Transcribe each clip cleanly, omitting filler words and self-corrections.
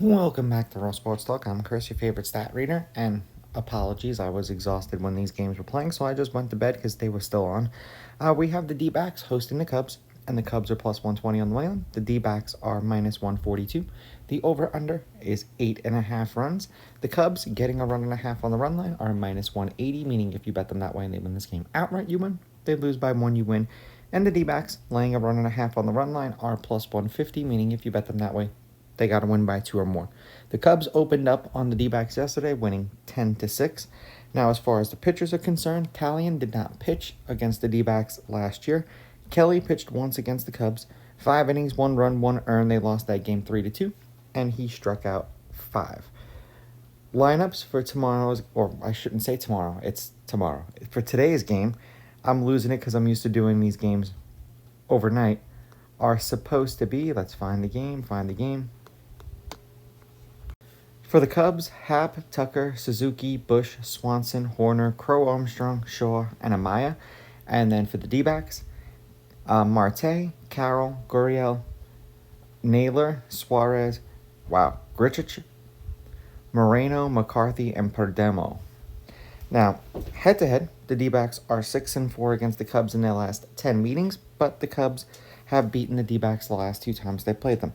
Welcome back to Raw Sports Talk. I'm Chris, your favorite stat reader, and apologies, I was exhausted when these games were playing, so I just went to bed because they were still on. We have the D-backs hosting the Cubs, and the Cubs are plus 120 on the money line. The D-backs are minus 142. The over-under is 8.5 runs. The Cubs, getting a run and a half on the run line, are minus 180, meaning if you bet them that way and they win this game outright, you win. They lose by one, you win. And the D-backs, laying a run and a half on the run line, are plus 150, meaning if you bet them that way, they got to win by 2 or more. The Cubs opened up on the D-backs yesterday, winning 10-6. Now, as far as the pitchers are concerned, Talion did not pitch against the D-backs last year. Kelly pitched once against the Cubs. 5 innings, 1 run, 1 earned. They lost that game 3-2, and he struck out 5. Lineups for tomorrow's, or I shouldn't say tomorrow, it's tomorrow. For today's game, I'm losing it because I'm used to doing these games overnight, are supposed to be, let's find the game. For the Cubs, Happ, Tucker, Suzuki, Bush, Swanson, Horner, Crow, Armstrong, Shaw, and Amaya. And then for the D-backs, Marte, Carroll, Gurriel, Naylor, Suarez, Grichich, Moreno, McCarthy, and Perdomo. Now, head-to-head, the D-backs are 6-4 against the Cubs in their last 10 meetings, but the Cubs have beaten the D-backs the last 2 times they played them.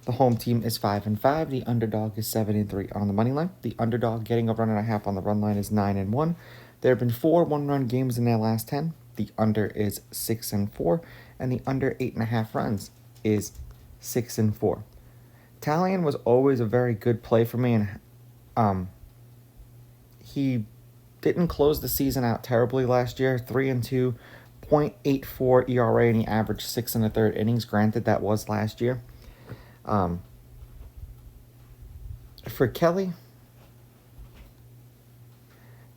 The home team is 5-5. The underdog is 7-3 on the money line. The underdog getting a run and a half on the run line is 9-1. There have been 4 one-run games in their last 10. The under is 6-4, and the under 8.5 runs is 6-4. Talion was always a very good play for me, and he didn't close the season out terribly last year. 3-2, 0.84 ERA, and he averaged 6 1/3 innings. Granted, that was last year. For Kelly,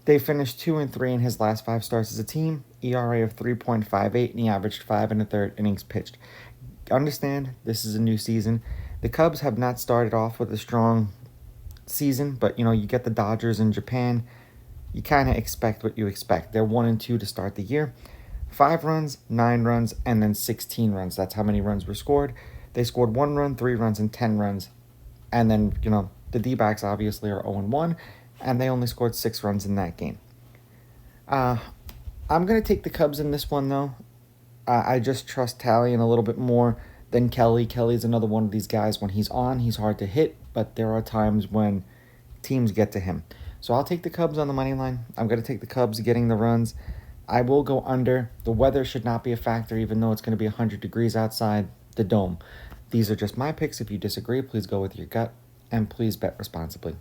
they finished 2-3 in his last 5 starts as a team, ERA of 3.58, and he averaged 5 1/3 innings pitched. Understand, this is a new season. The Cubs have not started off with a strong season, but you get the Dodgers in Japan. You kind of expect what you expect. They're 1-2 to start the year. 5 runs, 9 runs, and then 16 runs. That's how many runs were scored. They scored 1 run, 3 runs, and 10 runs. And then, the D-backs obviously are 0-1, and they only scored 6 runs in that game. I'm going to take the Cubs in this one, though. I just trust Talion a little bit more than Kelly. Kelly's another one of these guys. When he's on, he's hard to hit, but there are times when teams get to him. So I'll take the Cubs on the money line. I'm going to take the Cubs getting the runs. I will go under. The weather should not be a factor, even though it's going to be 100 degrees outside the dome. These are just my picks. If you disagree, please go with your gut, and please bet responsibly.